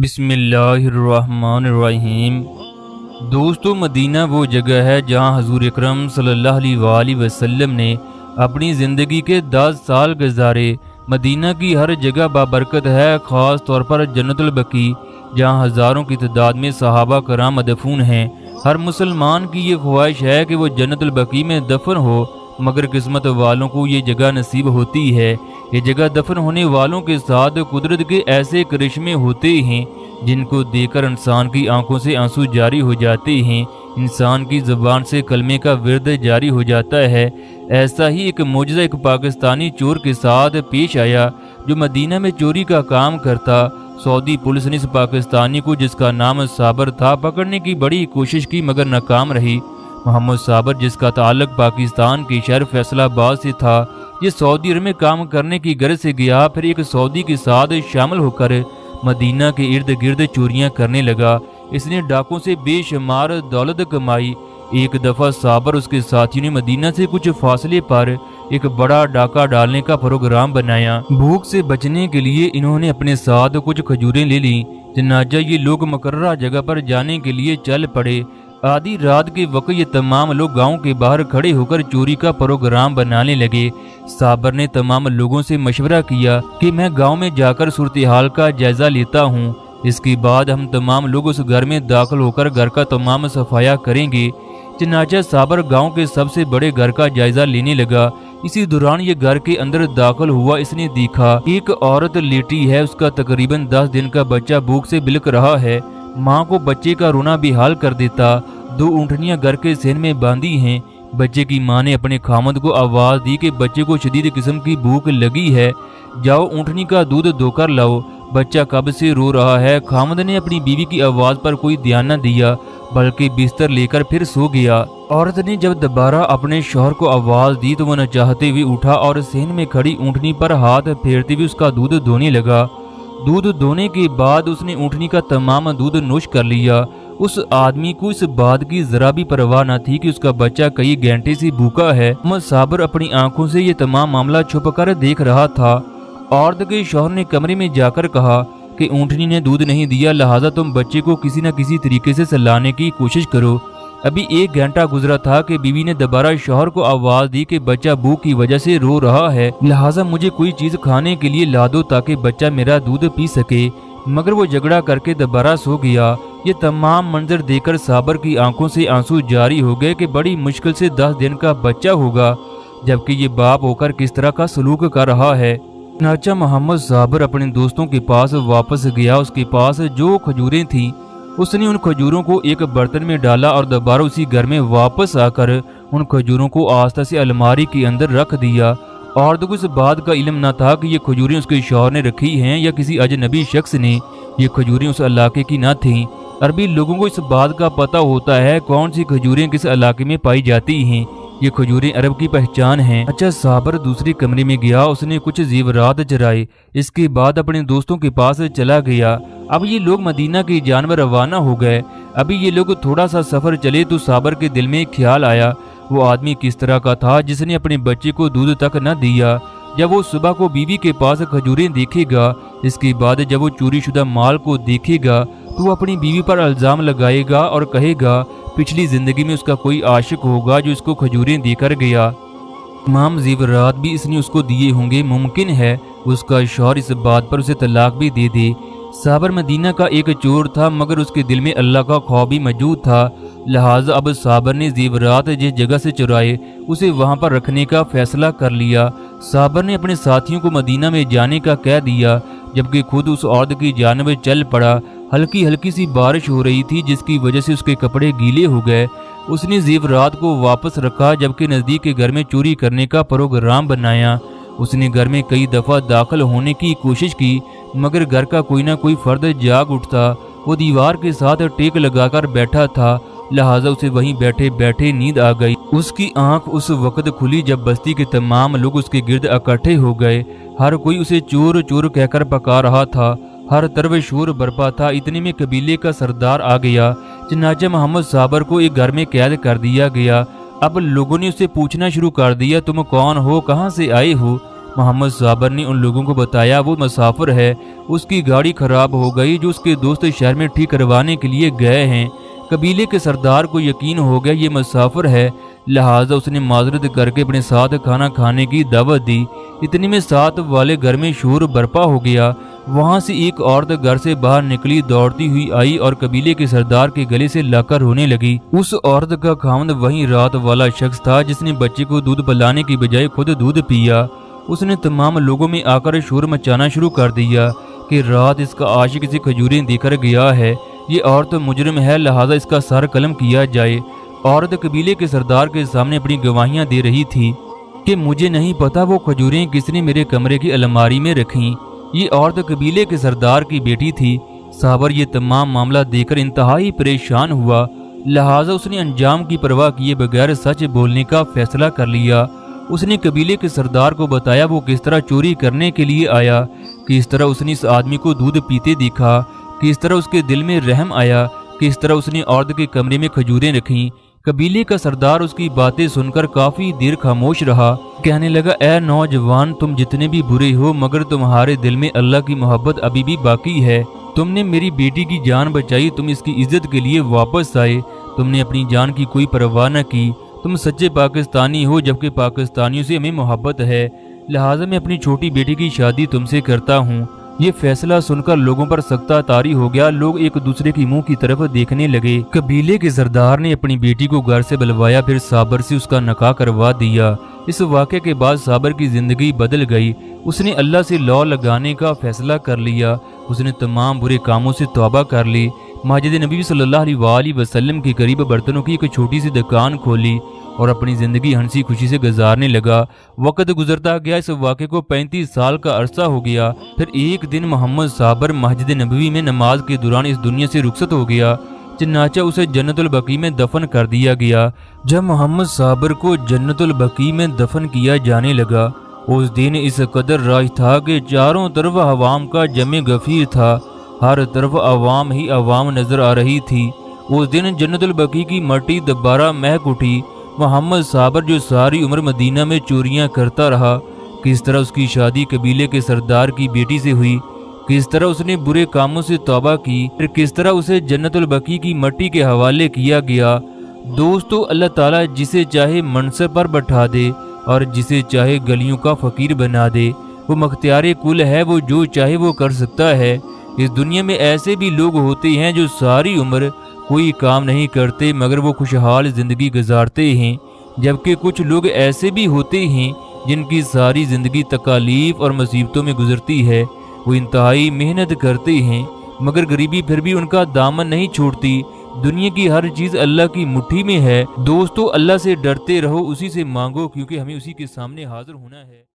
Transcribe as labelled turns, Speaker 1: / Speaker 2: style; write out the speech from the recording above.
Speaker 1: بسم اللہ الرحمن الرحیم۔ دوستو، مدینہ وہ جگہ ہے جہاں حضور اکرم صلی اللہ علیہ وآلہ وسلم نے اپنی زندگی کے 10 سال گزارے۔ مدینہ کی ہر جگہ بابرکت ہے، خاص طور پر جنت البقیع جہاں ہزاروں کی تعداد میں صحابہ کرام مدفون ہیں۔ ہر مسلمان کی یہ خواہش ہے کہ وہ جنت البقیع میں دفن ہو، مگر قسمت والوں کو یہ جگہ نصیب ہوتی ہے۔ یہ جگہ دفن ہونے والوں کے ساتھ قدرت کے ایسے کرشمے ہوتے ہیں جن کو دیکھ کر انسان کی آنکھوں سے آنسو جاری ہو جاتے ہیں، انسان کی زبان سے کلمے کا ورد جاری ہو جاتا ہے۔ ایسا ہی ایک معجزہ ایک پاکستانی چور کے ساتھ پیش آیا جو مدینہ میں چوری کا کام کرتا۔ سعودی پولیس نے اس پاکستانی کو، جس کا نام صابر تھا، پکڑنے کی بڑی کوشش کی مگر ناکام رہی۔ محمد صابر، جس کا تعلق پاکستان کے شہر فیصل آباد سے تھا، یہ سعودی عرب میں کام کرنے کی غرض سے گیا، پھر ایک سعودی کے ساتھ شامل ہو کر مدینہ کے ارد گرد چوریاں کرنے لگا۔ اس نے ڈاکوں سے بے شمار دولت کمائی۔ ایک دفعہ صابر اس کے ساتھیوں نے مدینہ سے کچھ فاصلے پر ایک بڑا ڈاکہ ڈالنے کا پروگرام بنایا۔ بھوک سے بچنے کے لیے انہوں نے اپنے ساتھ کچھ کھجوریں لے لیں، چنانچہ یہ لوگ مقررہ جگہ پر جانے کے لیے چل پڑے۔ آدھی رات کے وقت یہ تمام لوگ گاؤں کے باہر کھڑے ہو کر چوری کا پروگرام بنانے لگے۔ صابر نے تمام لوگوں سے مشورہ کیا کہ میں گاؤں میں جا کر صورتحال کا جائزہ لیتا ہوں، اس کے بعد ہم تمام لوگ اس گھر میں داخل ہو کر گھر کا تمام صفایا کریں گے۔ چنانچہ صابر گاؤں کے سب سے بڑے گھر کا جائزہ لینے لگا۔ اسی دوران یہ گھر کے اندر داخل ہوا، اس نے دیکھا ایک عورت لیٹی ہے، اس کا تقریباً 10 دن کا بچہ بھوک سے بلک رہا ہے۔ ماں کو بچے کا رونا بھی حال کر دیتا۔ 2 اونٹنیاں گھر کے سین میں باندھی ہیں۔ بچے کی ماں نے اپنے خامد کو آواز دی کہ بچے کو شدید قسم کی بھوک لگی ہے، جاؤ اونٹنی کا دودھ دو کر لاؤ، بچہ کب سے رو رہا ہے۔ خامد نے اپنی بیوی کی آواز پر کوئی دھیان نہ دیا بلکہ بستر لے کر پھر سو گیا۔ عورت نے جب دوبارہ اپنے شوہر کو آواز دی تو وہ نہ چاہتے ہوئے اٹھا اور سین میں کھڑی اونٹنی پر ہاتھ پھیرتے ہوئے اس کا دودھ دھونے لگا۔ دودھ دھونے کے بعد اس نے اونٹنی کا تمام دودھ نوش کر لیا۔ اس آدمی کو اس بات کی ذرا بھی پرواہ نہ تھی کہ اس کا بچہ کئی گھنٹے سے بھوکا ہے۔ محمد صابر اپنی آنکھوں سے یہ تمام معاملہ چھپ کر دیکھ رہا تھا۔ عورت کے شوہر نے کمرے میں جا کر کہا کہ اونٹنی نے دودھ نہیں دیا، لہٰذا تم بچے کو کسی نہ کسی طریقے سے سلانے کی کوشش کرو۔ ابھی 1 گھنٹہ گزرا تھا کہ بیوی نے دوبارہ شوہر کو آواز دی کہ بچہ بھوک کی وجہ سے رو رہا ہے، لہٰذا مجھے کوئی چیز کھانے کے لیے لا دو تاکہ بچہ میرا دودھ پی سکے، مگر وہ جھگڑا کر کے دوبارہ سو گیا۔ یہ تمام منظر دیکھ کر صابر کی آنکھوں سے آنسو جاری ہو گئے کہ بڑی مشکل سے 10 دن کا بچہ ہوگا، جبکہ یہ باپ ہو کر کس طرح کا سلوک کر رہا ہے۔ چنانچہ محمد صابر اپنے دوستوں کے پاس واپس گیا۔ اس کے پاس جو کھجوریں تھیں اس نے ان کھجوروں کو ایک برتن میں ڈالا اور دوبارہ اسی گھر میں واپس آ کر ان کھجوروں کو آستہ سے الماری کے اندر رکھ دیا۔ عورت کو اس بات کا علم نہ تھا کہ یہ کھجوریں اس کے شوہر نے رکھی ہیں یا کسی اجنبی شخص نے۔ یہ کھجوریں اس علاقے کی نہ تھیں۔ عربی لوگوں کو اس بات کا پتہ ہوتا ہے کون سی کھجوریں کس علاقے میں پائی جاتی ہیں۔ یہ کھجوریں عرب کی پہچان ہیں۔ اچھا، صابر دوسری کمرے میں گیا، اس نے کچھ زیورات چرائے، اس کے بعد اپنے دوستوں کے پاس چلا گیا۔ اب یہ لوگ مدینہ کی جانب روانہ ہو گئے۔ ابھی یہ لوگ تھوڑا سا سفر چلے تو صابر کے دل میں خیال آیا، وہ آدمی کس طرح کا تھا جس نے اپنے بچے کو دودھ تک نہ دیا۔ جب وہ صبح کو بیوی کے پاس کھجوریں دیکھے گا، اس کے بعد جب وہ چوری شدہ مال کو دیکھے گا تو وہ اپنی بیوی پر الزام لگائے گا اور کہے گا پچھلی زندگی میں اس کا کوئی عاشق ہوگا جو اس کو کھجوریں دے کر گیا۔ تمام زیورات بھی اس نے اس کو دیے ہوں گے، ممکن ہے اس کا شوہر اس بات پر اسے طلاق بھی دے دے۔ صابر مدینہ کا ایک چور تھا مگر اس کے دل میں اللہ کا خوف بھی موجود تھا، لہٰذا اب صابر نے زیورات جس جگہ سے چرائے اسے وہاں پر رکھنے کا فیصلہ کر لیا۔ صابر نے اپنے ساتھیوں کو مدینہ میں جانے کا کہہ دیا جبکہ خود اس عورت کی جانب چل پڑا۔ ہلکی ہلکی سی بارش ہو رہی تھی جس کی وجہ سے اس کے کپڑے گیلے ہو گئے۔ اس نے زیورات کو واپس رکھا جبکہ نزدیک کے گھر میں چوری کرنے کا پروگرام بنایا۔ اس نے گھر میں کئی دفعہ داخل ہونے کی کوشش کی مگر گھر کا کوئی نہ کوئی فرد جاگ اٹھتا۔ وہ دیوار کے ساتھ ٹیک لگا کر بیٹھا تھا، لہٰذا اسے وہیں بیٹھے بیٹھے نیند آ گئی۔ اس کی آنکھ اس وقت کھلی جب بستی کے تمام لوگ اس کے گرد اکٹھے ہو گئے۔ ہر کوئی اسے چور چور کہہ کر پکار رہا تھا، ہر طرف شور برپا تھا۔ اتنے میں قبیلے کا سردار آ گیا، چنانچہ محمد صابر کو ایک گھر میں قید کر دیا گیا۔ اب لوگوں نے اسے پوچھنا شروع کر دیا، تم کون ہو، کہاں سے آئے ہو؟ محمد صابر نے ان لوگوں کو بتایا وہ مسافر ہے، اس کی گاڑی خراب ہو گئی جو اس کے دوست شہر میں ٹھیک کروانے کے لیے گئے ہیں۔ قبیلے کے سردار کو یقین ہو گیا یہ مسافر ہے، لہٰذا اس نے معذرت کر کے اپنے ساتھ کھانا کھانے کی دعوت دی۔ اتنے میں ساتھ والے گھر میں شور برپا ہو گیا۔ وہاں سے ایک عورت گھر سے باہر نکلی، دوڑتی ہوئی آئی اور قبیلے کے سردار کے گلے سے لا کر رونے لگی۔ اس عورت کا خاوند وہیں رات والا شخص تھا جس نے بچے کو دودھ پلانے کی بجائے خود دودھ پیا۔ اس نے تمام لوگوں میں آ کر شور مچانا شروع کر دیا کہ رات اس کا عاشق اسے کھجوریں دے کر گیا ہے، یہ عورت مجرم ہے، لہٰذا اس کا سر قلم کیا جائے۔ عورت قبیلے کے سردار کے سامنے اپنی گواہیاں دے رہی تھی کہ مجھے نہیں پتا وہ کھجوریں کس نے میرے کمرے کی الماری میں رکھیں۔ یہ عورت قبیلے کے سردار کی بیٹی تھی۔ صابر یہ تمام معاملہ دیکھ کر انتہائی پریشان ہوا، لہٰذا اس نے انجام کی پرواہ کیے بغیر سچ بولنے کا فیصلہ کر لیا۔ اس نے قبیلے کے سردار کو بتایا وہ کس طرح چوری کرنے کے لیے آیا، کس طرح اس نے اس آدمی کو دودھ پیتے دیکھا، کس طرح اس کے دل میں رحم آیا، کس طرح اس نے عورت کے کمرے میں کھجوریں رکھیں۔ قبیلے کا سردار اس کی باتیں سن کر کافی دیر خاموش رہا۔ کہنے لگا، اے نوجوان، تم جتنے بھی برے ہو مگر تمہارے دل میں اللہ کی محبت ابھی بھی باقی ہے۔ تم نے میری بیٹی کی جان بچائی، تم اس کی عزت کے لیے واپس آئے، تم نے اپنی جان کی کوئی پرواہ نہ کی۔ تم سچے پاکستانی ہو، جبکہ پاکستانیوں سے ہمیں محبت ہے، لہٰذا میں اپنی چھوٹی بیٹی کی شادی تم سے کرتا ہوں۔ یہ فیصلہ سن کر لوگوں پر سکتہ طاری ہو گیا، لوگ ایک دوسرے کی منہ کی طرف دیکھنے لگے۔ قبیلے کے سردار نے اپنی بیٹی کو گھر سے بلوایا، پھر صابر سے اس کا نکاح کروا دیا۔ اس واقعے کے بعد صابر کی زندگی بدل گئی۔ اس نے اللہ سے لو لگانے کا فیصلہ کر لیا، اس نے تمام برے کاموں سے توبہ کر لی۔ مسجد نبی صلی اللہ علیہ وآلہ وسلم کے قریب برتنوں کی ایک چھوٹی سی دکان کھولی اور اپنی زندگی ہنسی خوشی سے گزارنے لگا۔ وقت گزرتا گیا، اس واقعے کو 35 سال کا عرصہ ہو گیا۔ پھر ایک دن محمد صابر مسجد نبوی میں نماز کے دوران اس دنیا سے رخصت ہو گیا، چنانچہ اسے جنت البقیع میں دفن کر دیا گیا۔ جب محمد صابر کو جنت البقیع میں دفن کیا جانے لگا، اس دن اس قدر راج تھا کہ چاروں طرف عوام کا جمع غفیر تھا، ہر طرف عوام ہی عوام نظر آ رہی تھی۔ اس دن جنت البقیع کی مٹی دوبارہ مہک اٹھی۔ محمد صابر جو ساری عمر مدینہ میں چوریاں کرتا رہا، کس طرح اس کی شادی قبیلے کے سردار کی بیٹی سے ہوئی، کس طرح اس نے برے کاموں سے توبہ کی، پھر کس طرح اسے جنت البقیع کی مٹی کے حوالے کیا گیا۔ دوستو، اللہ تعالیٰ جسے چاہے منصب پر بٹھا دے اور جسے چاہے گلیوں کا فقیر بنا دے، وہ مختار کل ہے، وہ جو چاہے وہ کر سکتا ہے۔ اس دنیا میں ایسے بھی لوگ ہوتے ہیں جو ساری عمر کوئی کام نہیں کرتے مگر وہ خوشحال زندگی گزارتے ہیں، جبکہ کچھ لوگ ایسے بھی ہوتے ہیں جن کی ساری زندگی تکالیف اور مصیبتوں میں گزرتی ہے۔ وہ انتہائی محنت کرتے ہیں مگر غریبی پھر بھی ان کا دامن نہیں چھوڑتی۔ دنیا کی ہر چیز اللہ کی مٹھی میں ہے۔ دوستو، اللہ سے ڈرتے رہو، اسی سے مانگو، کیونکہ ہمیں اسی کے سامنے حاضر ہونا ہے۔